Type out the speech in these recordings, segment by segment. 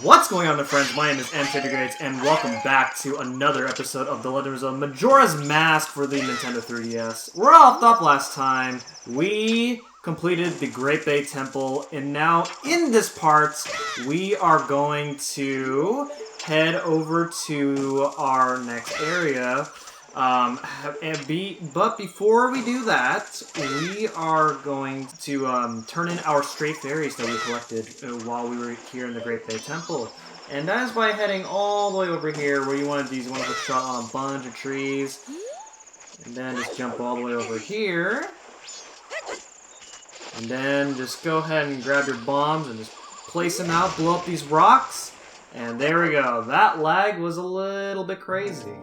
What's going on, my friends? My name is MTGreats, and welcome back to another episode of The Legend of Zelda Majora's Mask for the Nintendo 3DS. We're off top last time. We completed the Great Bay Temple, and now in this part, we are going to head over to our next area. But before we do that, we are going to turn in our stray fairies that we collected while we were here in the Great Bay Temple. And that is by heading all the way over here where you want to do is you want to hook shot on a bunch of trees. And then just jump all the way over here. And then just go ahead and grab your bombs and just place them out, blow up these rocks. And there we go. That lag was a little bit crazy.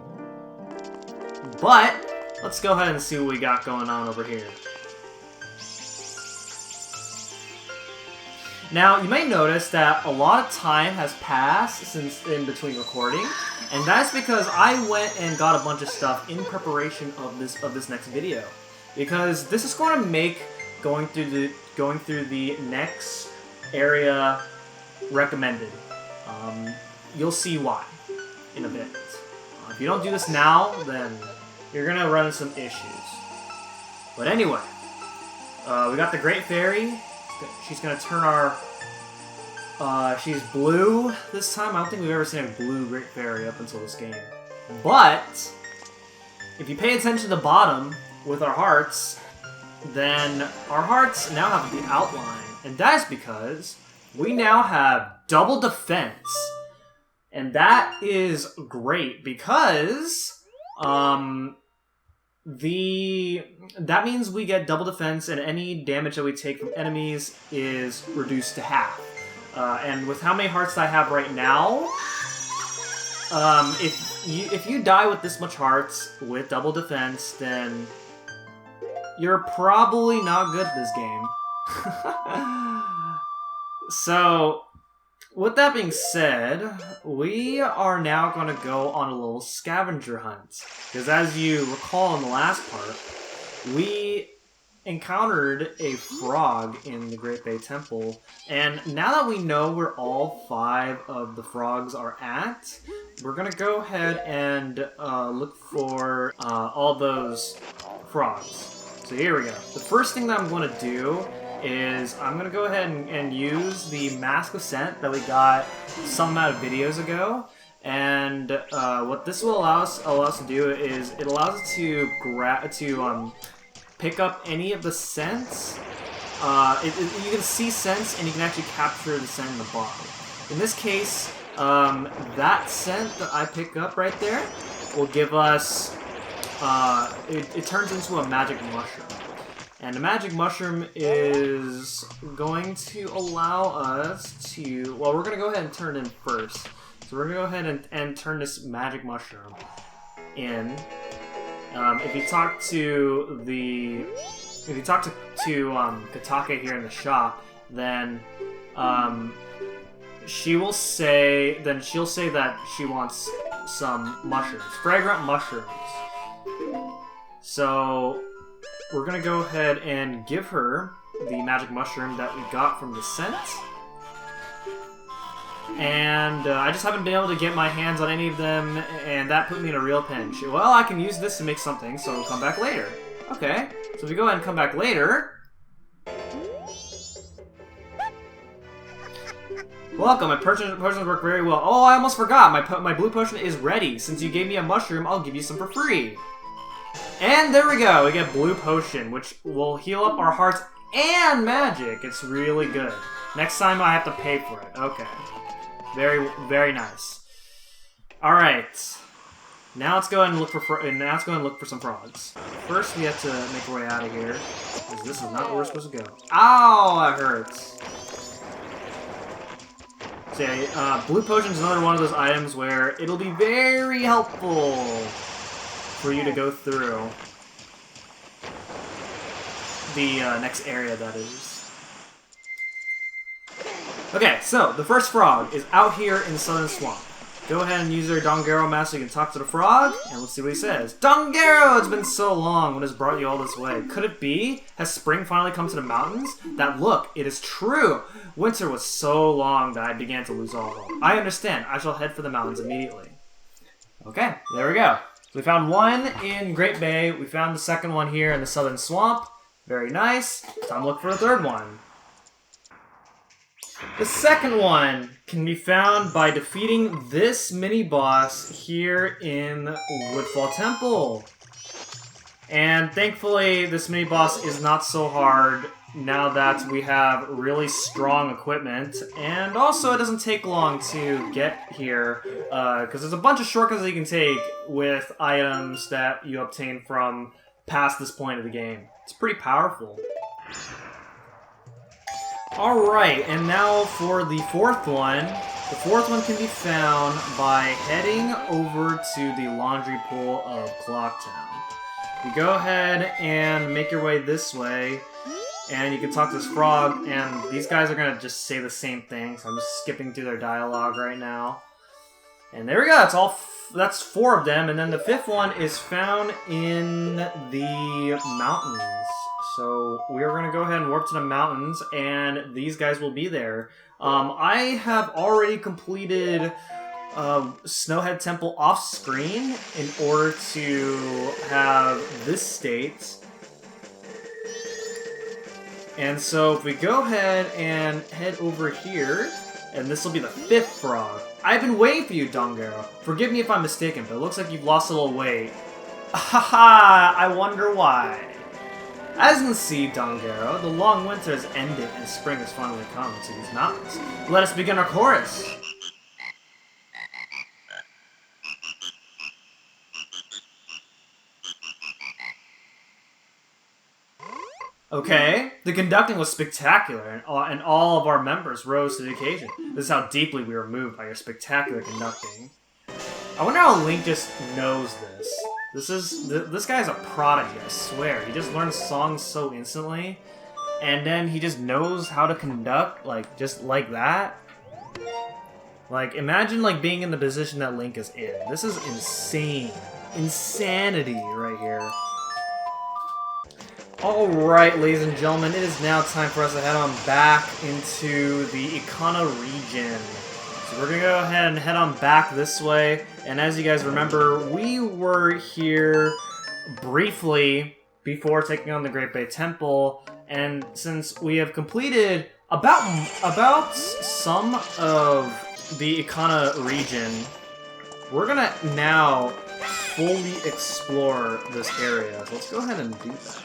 But, let's go ahead and see what we got going on over here. Now, you may notice that a lot of time has passed since in between recording, and that's because I went and got a bunch of stuff in preparation of this next video. Because this is going to make going through the next area recommended. You'll see why in a bit. If you don't do this now, then you're gonna run into some issues. But anyway, we got the Great Fairy. She's gonna turn our... she's blue this time. I don't think we've ever seen a blue Great Fairy up until this game. But, if you pay attention to the bottom with our hearts, then our hearts now have the outline. And that is because we now have double defense. And that is great because... that means we get double defense, and any damage that we take from enemies is reduced to half. And with how many hearts I have right now, if you die with this much hearts with double defense, then you're probably not good at this game. So, with that being said, we are now going to go on a little scavenger hunt. Because as you recall in the last part, we encountered a frog in the Great Bay Temple. And now that we know where all 5 of the frogs are at, we're going to go ahead and look for all those frogs. So here we go. The first thing that I'm going to do is I'm going to go ahead and use the Mask of Scent that we got some amount of videos ago. And what this will allow us to do is it allows us to pick up any of the scents. You can see scents and you can actually capture the scent in the bottle. In this case, that scent that I pick up right there will give us... it turns into a magic mushroom. And the magic mushroom is going to allow us to... Well, we're going to go ahead and turn it in first. So we're going to go ahead and turn this magic mushroom in. If you talk to Katake here in the shop, then she'll say that she wants some mushrooms, fragrant mushrooms. So we're gonna go ahead and give her the magic mushroom that we got from the scent. And I just haven't been able to get my hands on any of them, and that put me in a real pinch. Well, I can use this to make something, so we'll come back later. Okay, so if we go ahead and come back later... Welcome, my potions work very well. Oh, I almost forgot, my blue potion is ready. Since you gave me a mushroom, I'll give you some for free. And there we go, we get blue potion, which will heal up our hearts and magic. It's really good. Next time I have to pay for it. Okay. Very, very nice. Alright. Now let's go ahead and look for some frogs. First we have to make our way out of here, because this is not where we're supposed to go. Ow, that hurts. So yeah, blue potion is another one of those items where it'll be very helpful for you to go through the next area, that is. Okay, so the first frog is out here in the Southern Swamp. Go ahead and use your Dongero Mask so you can talk to the frog, and let's see what he says. Dongero, it's been so long. What has brought you all this way? Could it be? Has spring finally come to the mountains? That look, it is true. Winter was so long that I began to lose all hope. I understand. I shall head for the mountains immediately. Okay, there we go. So we found one in Great Bay. We found the second one here in the Southern Swamp. Very nice. Time to look for a third one. The second one can be found by defeating this mini-boss here in Woodfall Temple. And thankfully, this mini-boss is not so hard now that we have really strong equipment. And also, it doesn't take long to get here, because there's a bunch of shortcuts that you can take with items that you obtain from past this point of the game. It's pretty powerful. Alright, and now for the fourth one. The fourth one can be found by heading over to the laundry pool of Clocktown. You go ahead and make your way this way, and you can talk to this frog, and these guys are going to just say the same thing, so I'm just skipping through their dialogue right now. And there we go, that's 4 of them, and then the 5th one is found in the mountains. So we're going to go ahead and warp to the mountains, and these guys will be there. I have already completed Snowhead Temple off-screen in order to have this state. And so if we go ahead and head over here, and this will be the 5th frog. I've been waiting for you, Dongero. Forgive me if I'm mistaken, but it looks like you've lost a little weight. Haha, I wonder why. As you can see, Dongero, the long winter has ended and spring has finally come to these mountains. Let us begin our chorus. Okay, the conducting was spectacular, and all of our members rose to the occasion. This is how deeply we were moved by your spectacular conducting. I wonder how Link just knows this. This guy's a prodigy, I swear. He just learns songs so instantly, and then he just knows how to conduct, like, just like that. Like, imagine, like, being in the position that Link is in. This is insane. Insanity right here. Alright, ladies and gentlemen, it is now time for us to head on back into the Ikana region. So we're going to go ahead and head on back this way, and as you guys remember, we were here briefly before taking on the Great Bay Temple, and since we have completed about some of the Ikana region, we're going to now fully explore this area. So let's go ahead and do that.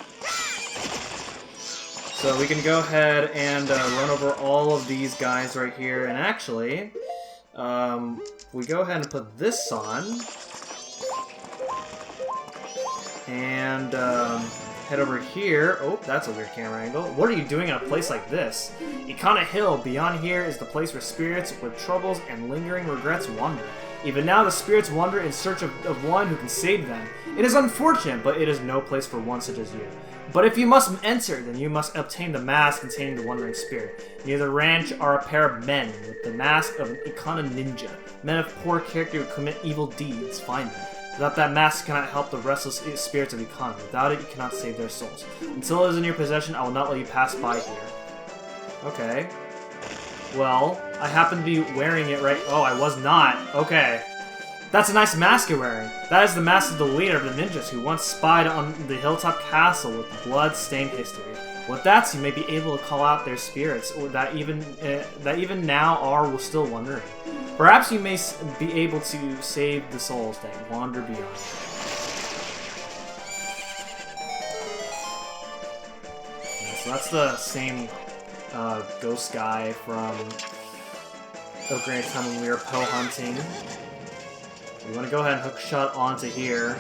So we can go ahead and run over all of these guys right here, and actually, we go ahead and put this on, and head over here. Oh, that's a weird camera angle. What are you doing in a place like this? Ikana Hill, beyond here, is the place where spirits with troubles and lingering regrets wander. Even now, the spirits wander in search of one who can save them. It is unfortunate, but it is no place for one such as you. But if you must enter, then you must obtain the mask containing the Wandering Spirit. Near the ranch are a pair of men with the mask of an Ikana ninja. Men of poor character who commit evil deeds. Find them. Without that mask, you cannot help the restless spirits of Ikana. Without it, you cannot save their souls. Until it is in your possession, I will not let you pass by here. Okay. Well, I happen to be wearing it right... Oh, I was not. Okay. That's a nice mask you're wearing. That is the mask of the leader of the ninjas who once spied on the hilltop castle with blood-stained history. With that, you may be able to call out their spirits, or that even now are still wandering. Perhaps you may be able to save the souls that wander beyond. Yeah, so that's the same ghost guy from Ocarina of Time when we were Poe hunting. We want to go ahead and hook shot onto here.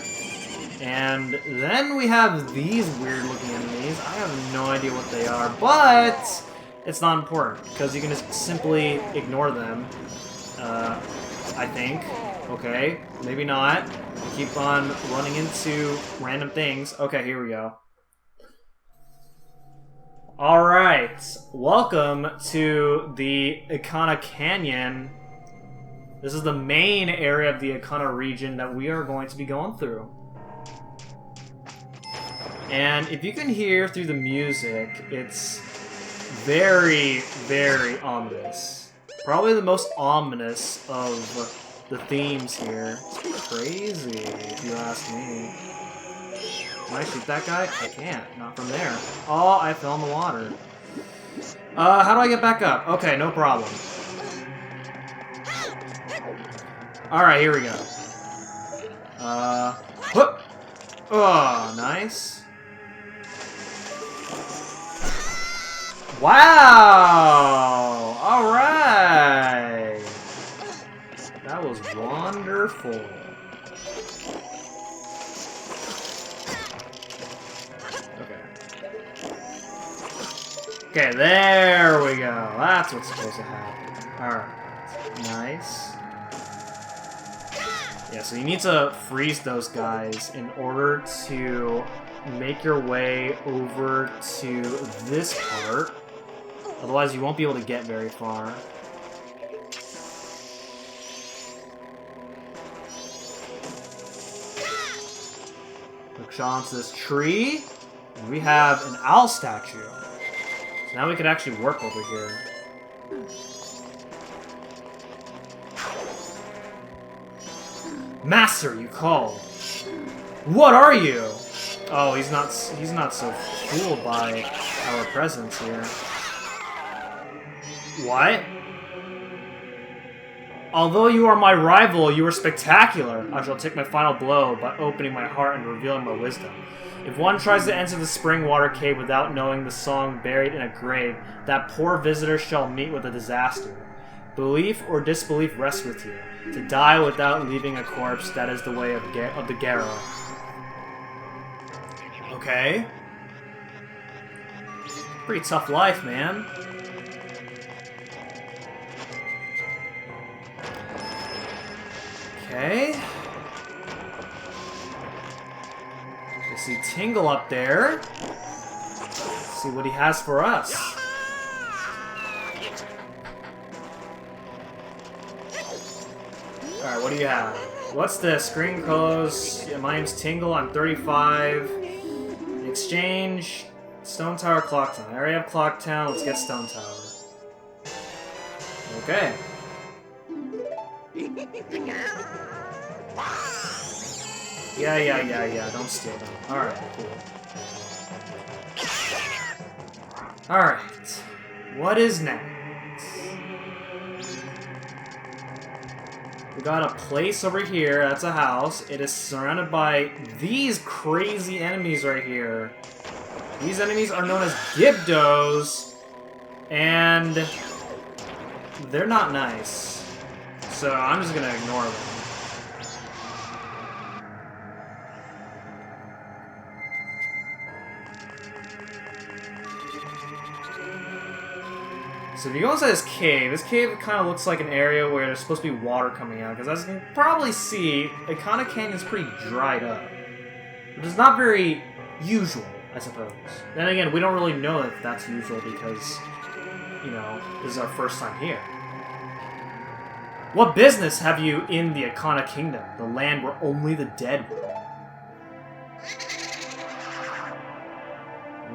And then we have these weird-looking enemies. I have no idea what they are, but it's not important, because you can just simply ignore them, I think. Okay, maybe not. Keep on running into random things. Okay, here we go. Alright, welcome to the Ikana Canyon. This is the main area of the Ikana region that we are going to be going through. And if you can hear through the music, it's very, very ominous. Probably the most ominous of the themes here. It's crazy, if you ask me. Can I shoot that guy? I can't. Not from there. Oh, I fell in the water. How do I get back up? Okay, no problem. Alright, here we go. Whoop! Oh, nice. Wow! Alright! That was wonderful. Okay, there we go. That's what's supposed to happen. Alright. Nice. Yeah, so you need to freeze those guys in order to make your way over to this part. Otherwise, you won't be able to get very far. Look onto this tree. And we have an owl statue. So now we can actually work over here. Master, you called. What are you? Oh, he's not so fooled by our presence here. What? Although you are my rival, you are spectacular. I shall take my final blow by opening my heart and revealing my wisdom. If one tries to enter the spring water cave without knowing the song buried in a grave, that poor visitor shall meet with a disaster. Belief or disbelief rests with you. To die without leaving a corpse, that is the way of the Garo. Okay. Pretty tough life, man. Okay. I see Tingle up there. Let's see what he has for us. Alright, what do you have? What's this? Screen close. Yeah, my name's Tingle. I'm 35. In exchange, Stone Tower, Clock Town. I already have Clock Town. Let's get Stone Tower. Okay. Yeah. Don't steal them. Alright, cool. Alright. What is next? We got a place over here. That's a house. It is surrounded by these crazy enemies right here. These enemies are known as Gibdos. And they're not nice. So I'm just gonna ignore them. So if you go inside this cave kind of looks like an area where there's supposed to be water coming out, because as you can probably see, Ikana Canyon is pretty dried up. Which is not very usual, I suppose. Then again, we don't really know if that's usual because, you know, this is our first time here. What business have you in the Ikana Kingdom, the land where only the dead roam?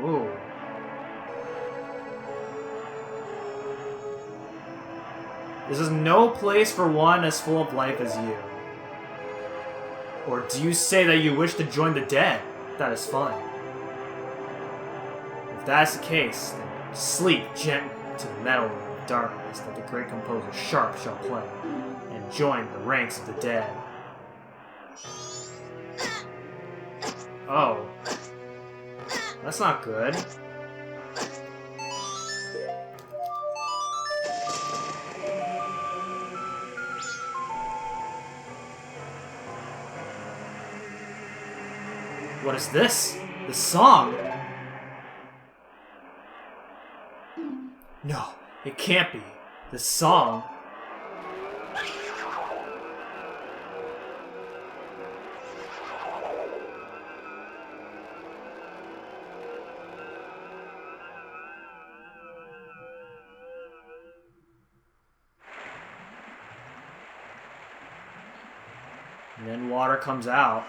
Ooh. This is no place for one as full of life as you. Or do you say that you wish to join the dead? That is fine. If that's the case, then sleep gently to the metal of darkness that the great composer Sharp shall play, and join the ranks of the dead. Oh. That's not good. What is this? The song? No, it can't be. The song? And then water comes out.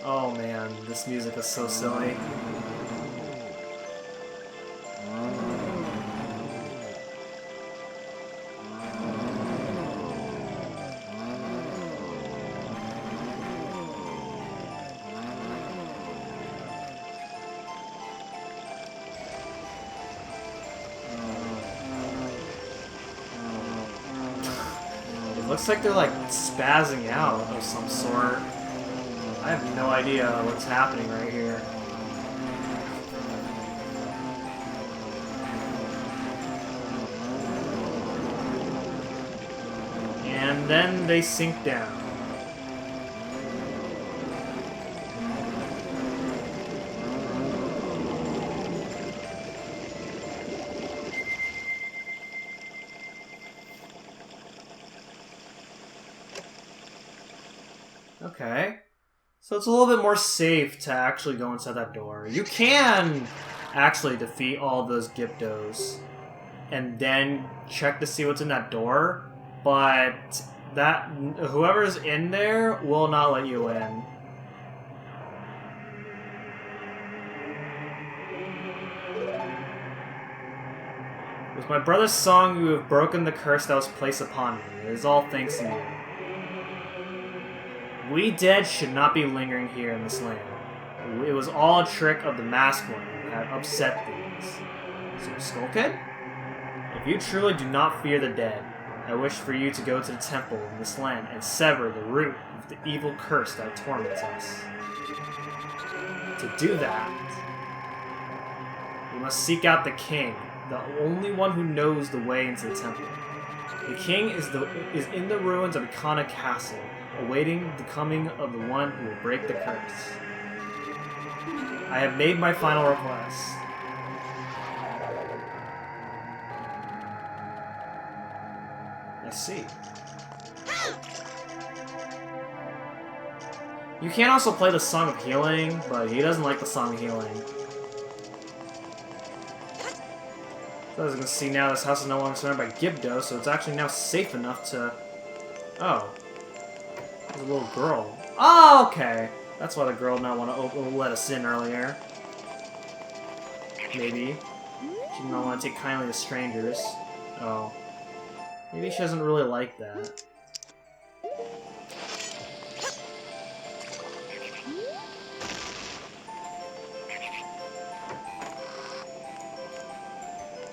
Oh man, this music is so silly. It looks like they're like spazzing out of some sort. I have no idea what's happening right here. And then they sink down. Okay. So it's a little bit more safe to actually go inside that door. You can actually defeat all those Gibdos and then check to see what's in that door, but that whoever's in there will not let you in. With my brother's song, you have broken the curse that was placed upon me. It is all thanks to you. We dead should not be lingering here in this land. It was all a trick of the masked one who had upset things. So, Skull Kid? If you truly do not fear the dead, I wish for you to go to the temple in this land and sever the root of the evil curse that torments us. To do that, you must seek out the king, the only one who knows the way into the temple. The king is in the ruins of Ikana Castle, awaiting the coming of the one who will break the curse. I have made my final request. I see. You can also play the Song of Healing, but he doesn't like the Song of Healing. So as you can see now, this house is no longer surrounded by Gibdo, so it's actually now safe enough to... Oh. There's a little girl. Oh, okay. That's why the girl did not want to let us in earlier. Maybe. She did not want to take kindly to strangers. Oh. Maybe she doesn't really like that.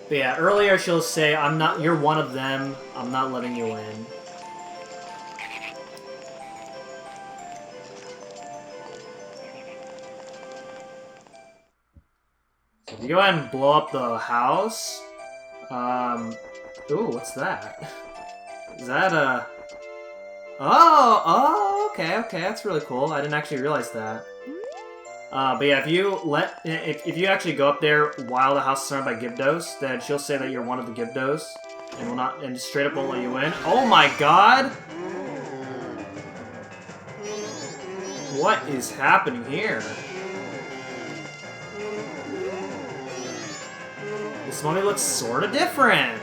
But yeah, earlier she'll say, "I'm not. You're one of them. I'm not letting you in." So if you go ahead and blow up the house, ooh, what's that? Is that a? Oh, okay, that's really cool. I didn't actually realize that. But yeah, if you actually go up there while the house is surrounded by Gibdos, then she'll say that you're one of the Gibdos, and will not, and straight up won't let you in. Oh my god! What is happening here? This mummy looks sort of different.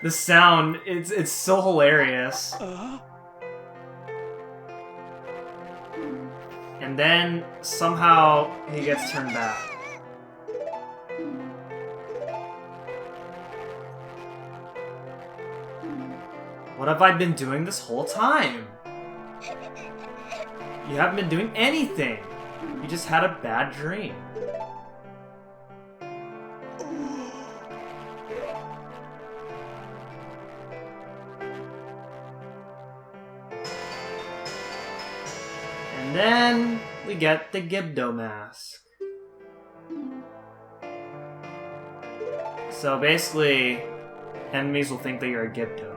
The sound, it's so hilarious. And then, somehow, he gets turned back. What have I been doing this whole time? You haven't been doing anything. You just had a bad dream. And then we get the Gibdo Mask. So basically, enemies will think that you're a Gibdo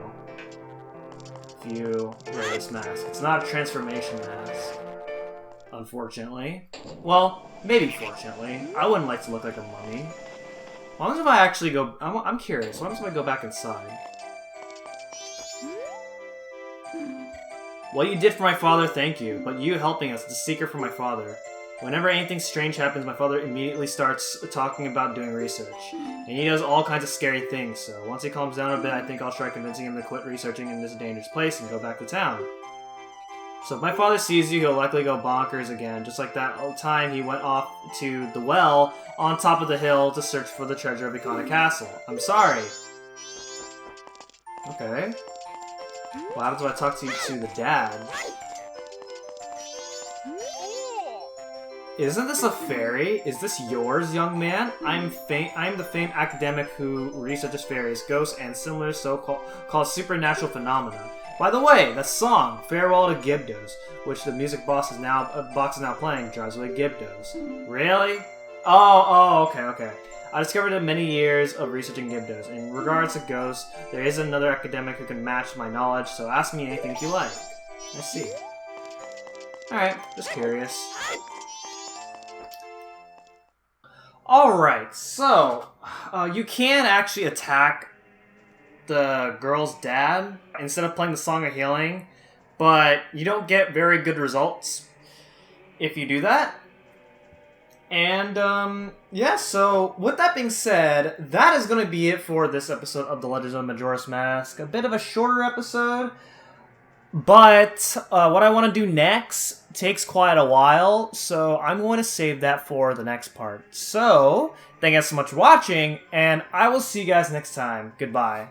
if you wear this mask. It's not a transformation mask, unfortunately. Well, maybe fortunately. I wouldn't like to look like a mummy. What happens if I actually go... I'm curious. What happens if I go back inside? What you did for my father, thank you. But you helping us, the secret for my father. Whenever anything strange happens, my father immediately starts talking about doing research. And he does all kinds of scary things, so once he calms down a bit, I think I'll try convincing him to quit researching in this dangerous place and go back to town. So if my father sees you, he'll likely go bonkers again, just like that time he went off to the well on top of the hill to search for the treasure of Ikana Castle. I'm sorry. Okay. What happens when I talk to the dad? Isn't this a fairy? Is this yours, young man? I'm the famed academic who researches fairies, ghosts, and similar so-called supernatural phenomena. By the way, the song "Farewell to Gibdos," which the music box is now playing, drives away Gibdos. Really? Oh, okay. I discovered in many years of researching Gibdos. In regards to ghosts, there is another academic who can match my knowledge, so ask me anything you like. I see. Alright, just curious. Alright, so, you can actually attack the girl's dad instead of playing the Song of Healing, but you don't get very good results if you do that. And, yeah, so, with that being said, that is going to be it for this episode of The Legend of Majora's Mask. A bit of a shorter episode, but what I want to do next takes quite a while, so I'm going to save that for the next part. So, thank you guys so much for watching, and I will see you guys next time. Goodbye.